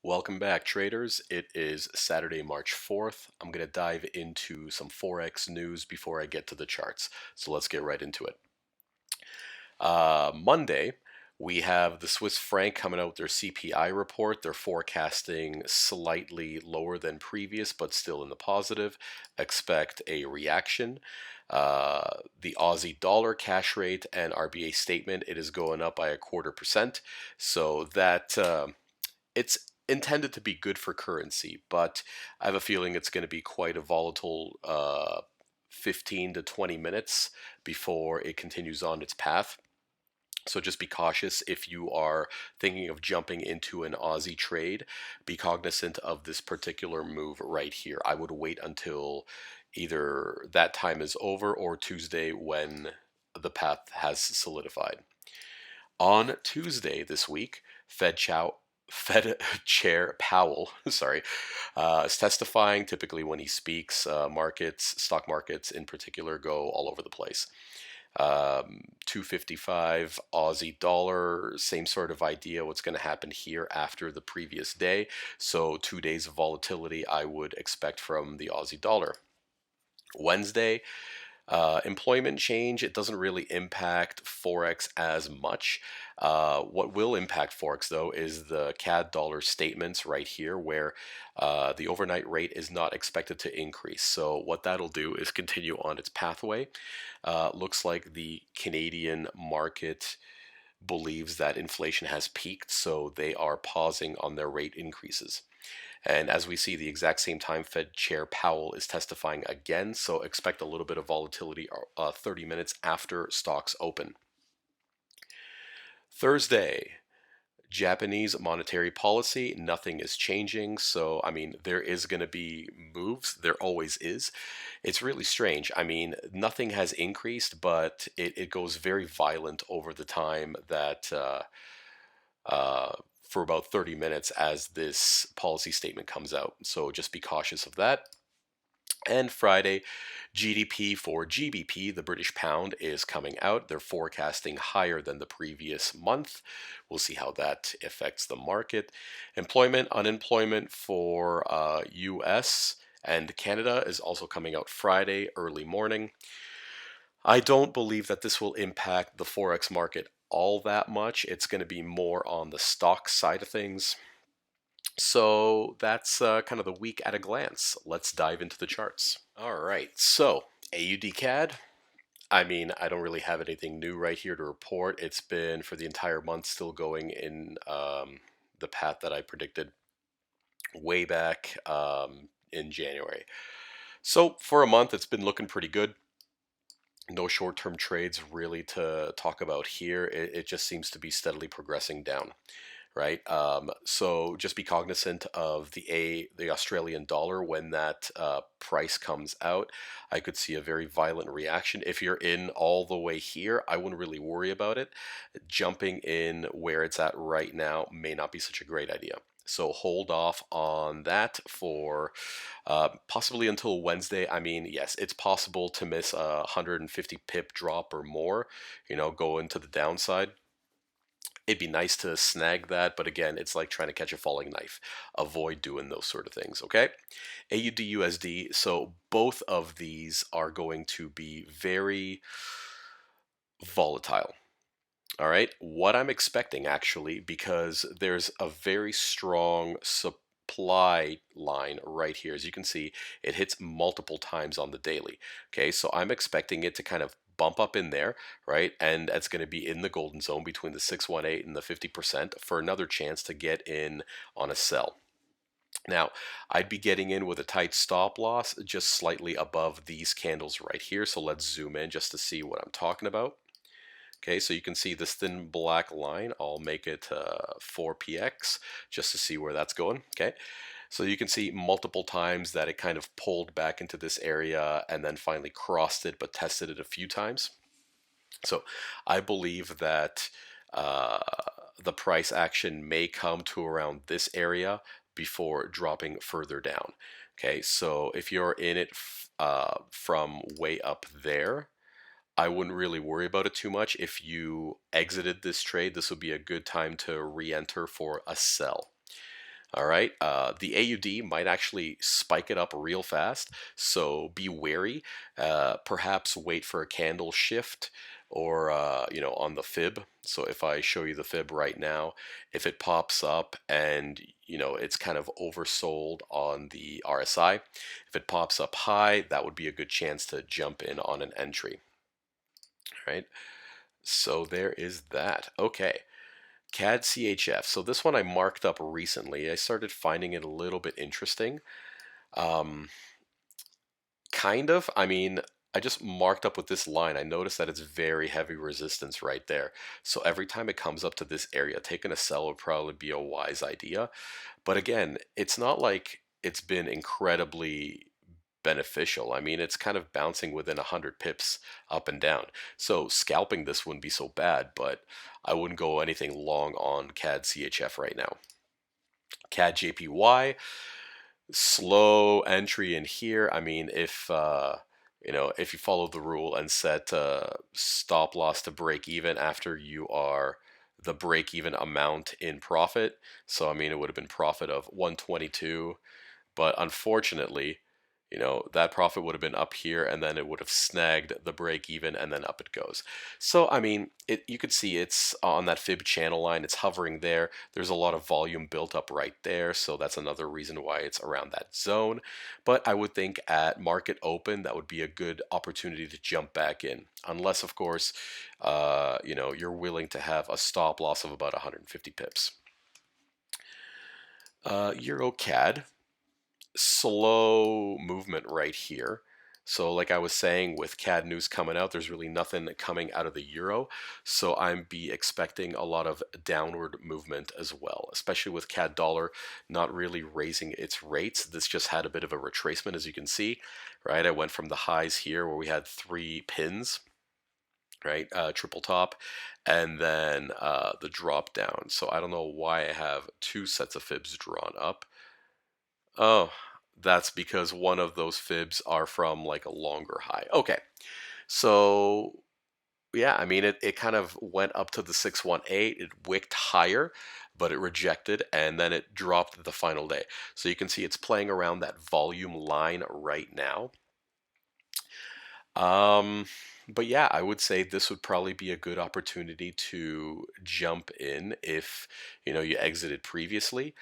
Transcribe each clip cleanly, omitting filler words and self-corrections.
Welcome back, traders. It is Saturday, March 4th. I'm going to dive into some Forex news before I get to the charts. So let's get right into it. Monday, we have the Swiss franc coming out with their CPI report. They're forecasting slightly lower than previous, but still in the positive. Expect a reaction. The Aussie dollar cash rate and RBA statement, it is going up by 0.25%. So that it's intended to be good for currency, but I have a feeling it's going to be quite a volatile 15 to 20 minutes before it continues on its path. So just be cautious if you are thinking of jumping into an Aussie trade. Be cognizant of this particular move right here. I would wait until either that time is over or Tuesday when the path has solidified. On Tuesday this week, Fed Chair Powell, sorry, is testifying. Typically, when he speaks, stock markets in particular, go all over the place. 255 Aussie dollar, same sort of idea what's going to happen here after the previous day. So 2 days of volatility I would expect from the Aussie dollar. Wednesday, employment change, it doesn't really impact Forex as much. What will impact Forex, though, is the CAD dollar statements right here, where the overnight rate is not expected to increase. So what that'll do is continue on its pathway. Looks like the Canadian market believes that inflation has peaked, so they are pausing on their rate increases. And as we see, the exact same time, Fed Chair Powell is testifying again, so expect a little bit of volatility 30 minutes after stocks open. Thursday, Japanese monetary policy, nothing is changing. So, I mean, there is going to be moves. There always is. It's really strange. I mean, nothing has increased, but it goes very violent over the time that for about 30 minutes as this policy statement comes out. So just be cautious of that. And Friday, GDP for GBP, the British pound, is coming out. They're forecasting higher than the previous month. We'll see how that affects the market. Employment, unemployment for US and Canada is also coming out Friday, early morning. I don't believe that this will impact the Forex market all that much. It's going to be more on the stock side of things. So that's kind of the week at a glance. Let's dive into the charts. All right, so AUD CAD. I mean, I don't really have anything new right here to report. It's been for the entire month still going in the path that I predicted way back in January. So for a month, it's been looking pretty good. No short-term trades really to talk about here. It just seems to be steadily progressing down, right? So just be cognizant of the Australian dollar when that price comes out. I could see a very violent reaction. If you're in all the way here, I wouldn't really worry about it. Jumping in where it's at right now may not be such a great idea. So hold off on that for possibly until Wednesday. I mean, yes, it's possible to miss a 150 pip drop or more, go into the downside. It'd be nice to snag that, but again, it's like trying to catch a falling knife. Avoid doing those sort of things, okay? AUD USD, so both of these are going to be very volatile. All right, what I'm expecting actually, because there's a very strong supply line right here. As you can see, it hits multiple times on the daily. Okay, so I'm expecting it to kind of bump up in there, right? And that's going to be in the golden zone between the 618 and the 50% for another chance to get in on a sell. Now, I'd be getting in with a tight stop loss just slightly above these candles right here. So let's zoom in just to see what I'm talking about. Okay, so you can see this thin black line. I'll make it 4px just to see where that's going. Okay, so you can see multiple times that it kind of pulled back into this area and then finally crossed it, but tested it a few times. So I believe that the price action may come to around this area before dropping further down. Okay, so if you're in it from way up there, I wouldn't really worry about it too much. If you exited this trade, this would be a good time to re-enter for a sell. All right. The AUD might actually spike it up real fast, so be wary. Perhaps wait for a candle shift or on the fib. So if I show you the fib right now, if it pops up and it's kind of oversold on the RSI, if it pops up high, that would be a good chance to jump in on an entry. Right. So there is that. Okay. CAD CHF. So this one I marked up recently. I started finding it a little bit interesting. Um, kind of. I mean, I just marked up with this line. I noticed that it's very heavy resistance right there. So every time it comes up to this area, taking a sell would probably be a wise idea. But again, it's not like it's been incredibly beneficial. I mean, it's kind of bouncing within 100 pips up and down. So scalping this wouldn't be so bad, but I wouldn't go anything long on CAD CHF right now. CAD JPY, slow entry in here. I mean, if you follow the rule and set stop loss to break even after you are the break even amount in profit. So I mean, it would have been profit of 122, but unfortunately, that profit would have been up here and then it would have snagged the break even and then up it goes. So, I mean, you could see it's on that fib channel line. It's hovering there. There's a lot of volume built up right there. So that's another reason why it's around that zone. But I would think at market open, that would be a good opportunity to jump back in. Unless, of course, you're willing to have a stop loss of about 150 pips. Euro CAD, slow movement right here. So like I was saying, with CAD news coming out, there's really nothing coming out of the euro. So I'm be expecting a lot of downward movement as well, especially with CAD dollar not really raising its rates. This just had a bit of a retracement, as you can see, right? I went from the highs here where we had 3 pins, right? Triple top, and then the drop down. So I don't know why I have 2 sets of fibs drawn up. Oh, that's because one of those fibs are from like a longer high. Okay. So yeah, I mean it kind of went up to the 618. It wicked higher, but it rejected and then it dropped the final day. So you can see it's playing around that volume line right now. Um, but yeah, I would say this would probably be a good opportunity to jump in if you exited previously.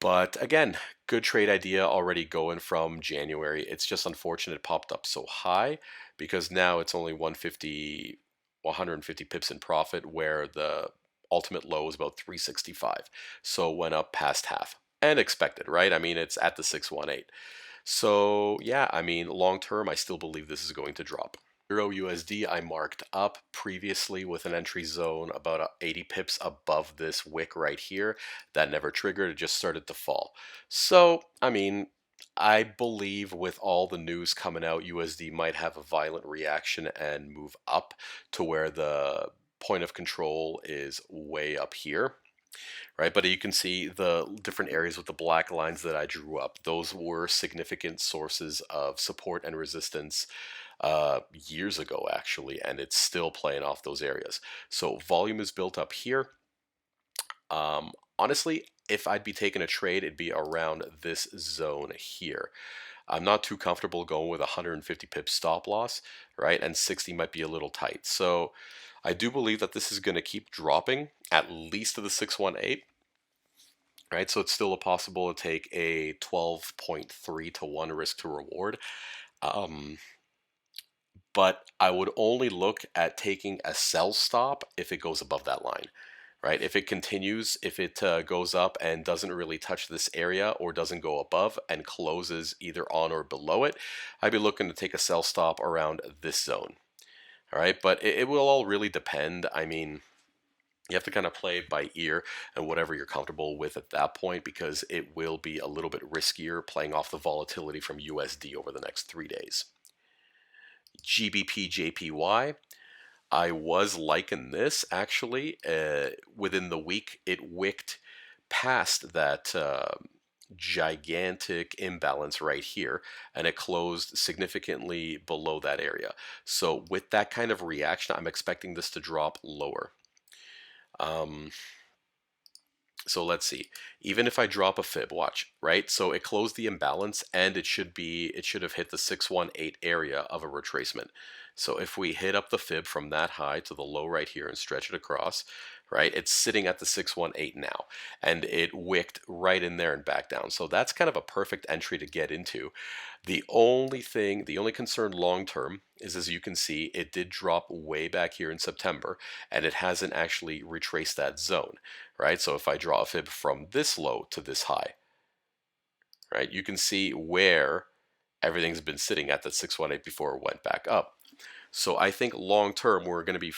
But again, good trade idea already going from January. It's just unfortunate it popped up so high because now it's only 150, 150 pips in profit where the ultimate low is about 365. So it went up past half and expected, right? I mean, it's at the 618. So yeah, I mean, long term, I still believe this is going to drop. Euro USD, I marked up previously with an entry zone about 80 pips above this wick right here. That never triggered, it just started to fall. So, I mean, I believe with all the news coming out, USD might have a violent reaction and move up to where the point of control is way up here, right? But you can see the different areas with the black lines that I drew up. Those were significant sources of support and resistance years ago, actually, and it's still playing off those areas. So volume is built up here. Honestly, if I'd be taking a trade, it'd be around this zone here. I'm not too comfortable going with 150 pip stop loss, right? And 60 might be a little tight. So I do believe that this is going to keep dropping at least to the 618, right? So it's still possible to take a 12.3 to 1 risk to reward. Um, but I would only look at taking a sell stop if it goes above that line, right? If it continues, if it goes up and doesn't really touch this area or doesn't go above and closes either on or below it, I'd be looking to take a sell stop around this zone. All right, but it will all really depend. I mean, you have to kind of play it by ear and whatever you're comfortable with at that point, because it will be a little bit riskier playing off the volatility from USD over the next 3 days. GBP JPY, I was liking this actually. Within the week, it wicked past that gigantic imbalance right here, and it closed significantly below that area. So with that kind of reaction, I'm expecting this to drop lower. Um, So let's see. Even if I drop a fib, watch, right? So it closed the imbalance and it should have hit the 618 area of a retracement. So if we hit up the fib from that high to the low right here and stretch it across, right? It's sitting at the 618 now and it wicked right in there and back down. So that's kind of a perfect entry to get into. The only concern long term is, as you can see, it did drop way back here in September and it hasn't actually retraced that zone, right? So if I draw a fib from this low to this high, right, you can see where everything's been sitting at that 618 before it went back up. So I think long term we're going to be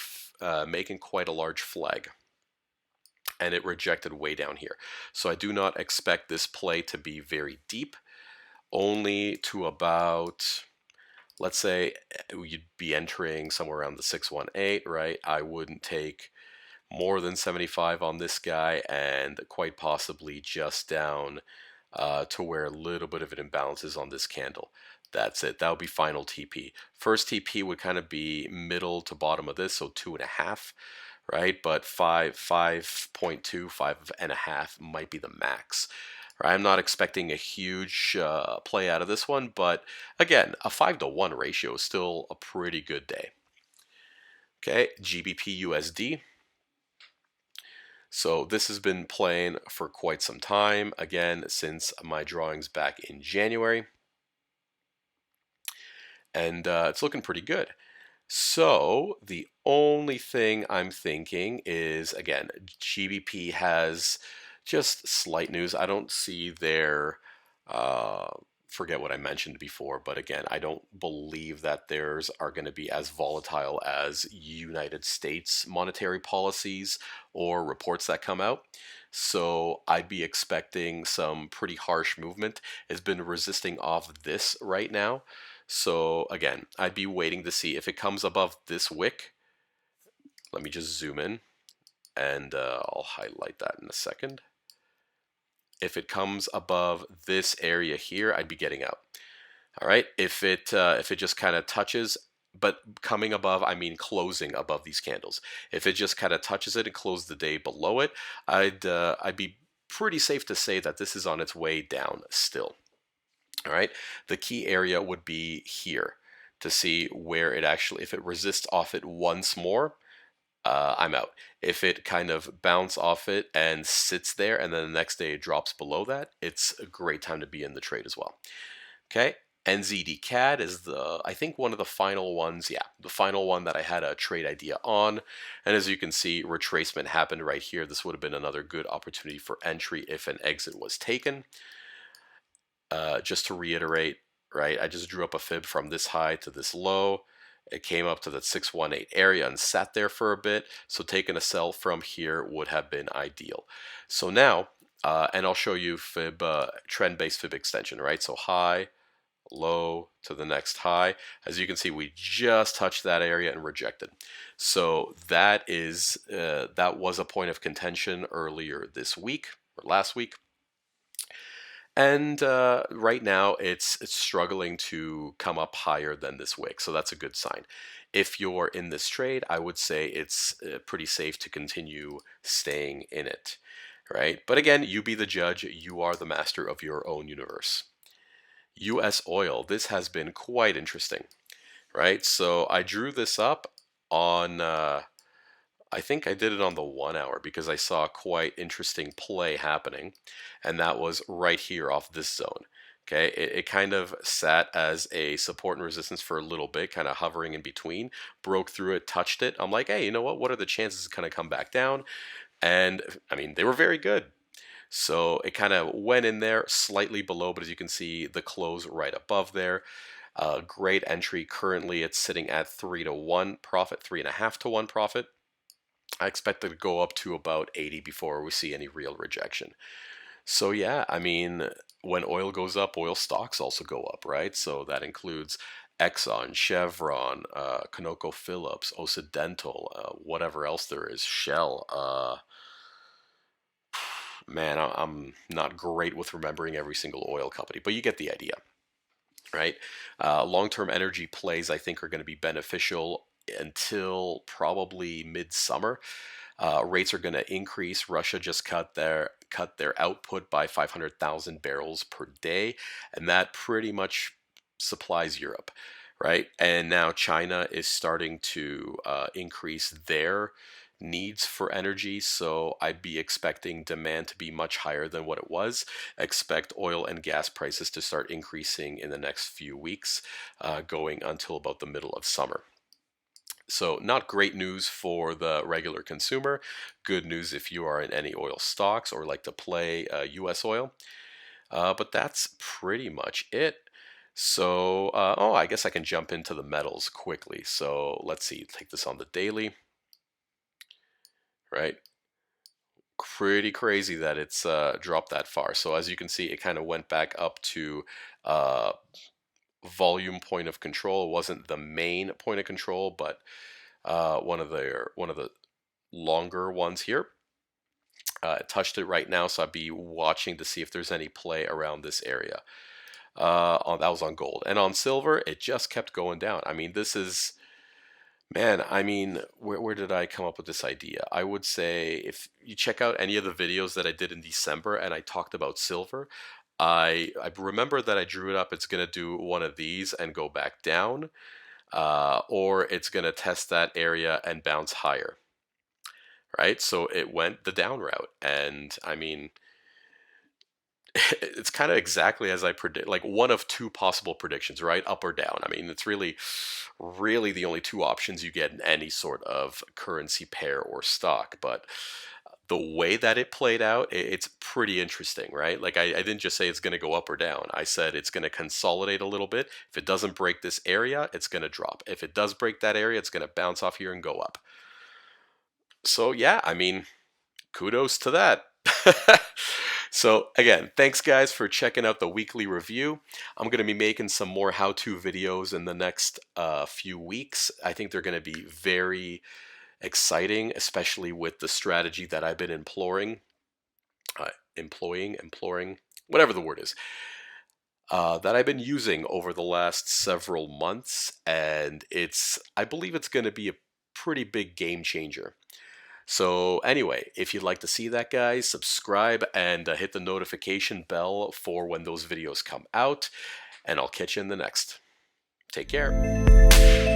making quite a large flag, and it rejected way down here. So I do not expect this play to be very deep, only to about, let's say you'd be entering somewhere around the 618, right? I wouldn't take more than 75 on this guy, and quite possibly just down to where a little bit of an imbalance is on this candle. That's it. That would be final TP. First TP would kind of be middle to bottom of this, so 2.5, right? But 5.2, 5.5 might be the max. Right? I'm not expecting a huge play out of this one, but again, a 5-to-1 ratio is still a pretty good day. Okay, GBP USD. So this has been playing for quite some time, again, since my drawings back in January. And it's looking pretty good. So the only thing I'm thinking is, again, GBP has just slight news. I don't see their, forget what I mentioned before, but again, I don't believe that theirs are going to be as volatile as United States monetary policies or reports that come out. So I'd be expecting some pretty harsh movement. It's been resisting off this right now. So again, I'd be waiting to see if it comes above this wick. Let me just zoom in and I'll highlight that in a second. If it comes above this area here, I'd be getting out. All right, if it just kind of touches, but coming above, I mean closing above these candles. If it just kind of touches it and closes the day below it, I'd be pretty safe to say that this is on its way down still. All right, the key area would be here to see where it actually, if it resists off it once more, I'm out. If it kind of bounce off it and sits there and then the next day it drops below that, it's a great time to be in the trade as well. Okay, NZD CAD is I think one of the final ones, yeah, the final one that I had a trade idea on. And as you can see, retracement happened right here. This would have been another good opportunity for entry if an exit was taken. Just to reiterate, right, I just drew up a fib from this high to this low. It came up to the 618 area and sat there for a bit. So taking a sell from here would have been ideal. So now, and I'll show you fib, trend-based fib extension, right? So high, low to the next high. As you can see, we just touched that area and rejected. So that was a point of contention earlier this week or last week. And right now, it's struggling to come up higher than this wick, so that's a good sign. If you're in this trade, I would say it's pretty safe to continue staying in it, right? But again, you be the judge. You are the master of your own universe. U.S. oil. This has been quite interesting, right? So I drew this up on I think I did it on the 1 hour because I saw a quite interesting play happening, and that was right here off this zone. Okay, it kind of sat as a support and resistance for a little bit, kind of hovering in between, broke through it, touched it. I'm like, hey, you know what are the chances it's going to come back down? And I mean, they were very good. So it kind of went in there slightly below, but as you can see, the close right above there. Great entry. Currently, it's sitting at 3-to-1 profit, 3.5-to-1 profit. I expect it to go up to about 80 before we see any real rejection. So yeah, I mean, when oil goes up, oil stocks also go up, right? So that includes Exxon, Chevron, ConocoPhillips, Occidental, whatever else there is, Shell. Man, I'm not great with remembering every single oil company, but you get the idea, right? Long-term energy plays, I think, are going to be beneficial until probably midsummer. Rates are going to increase. Russia just cut cut their output by 500,000 barrels per day, and that pretty much supplies Europe, right? And now China is starting to increase their needs for energy, so I'd be expecting demand to be much higher than what it was. Expect oil and gas prices to start increasing in the next few weeks, going until about the middle of summer. So, not great news for the regular consumer. Good news if you are in any oil stocks or like to play US oil. But that's pretty much it. So, oh, I guess I can jump into the metals quickly. So, let's see, take this on the daily, right? Pretty crazy that it's dropped that far. So, as you can see, it kind of went back up to uh, volume point of control. It wasn't the main point of control, but one of the longer ones here. Touched it right now, so I'd be watching to see if there's any play around this area. That was on gold, and on silver, it just kept going down. I mean, this is, man. I mean, where did I come up with this idea? I would say if you check out any of the videos that I did in December, and I talked about silver, I remember that I drew it up. It's gonna do one of these and go back down, or it's gonna test that area and bounce higher, right? So it went the down route, and I mean, it's kind of exactly as I predict, like one of two possible predictions, right? Up or down. I mean, it's really the only two options you get in any sort of currency pair or stock. But the way that it played out, it's pretty interesting, right? Like I didn't just say it's going to go up or down. I said it's going to consolidate a little bit. If it doesn't break this area, it's going to drop. If it does break that area, it's going to bounce off here and go up. So yeah, I mean, kudos to that. So again, thanks guys for checking out the weekly review. I'm going to be making some more how-to videos in the next few weeks. I think they're going to be very exciting, especially with the strategy that I've been employing, whatever the word is, that I've been using over the last several months. And I believe it's going to be a pretty big game changer. So anyway, if you'd like to see that, guys, subscribe and hit the notification bell for when those videos come out, and I'll catch you in the next. Take care.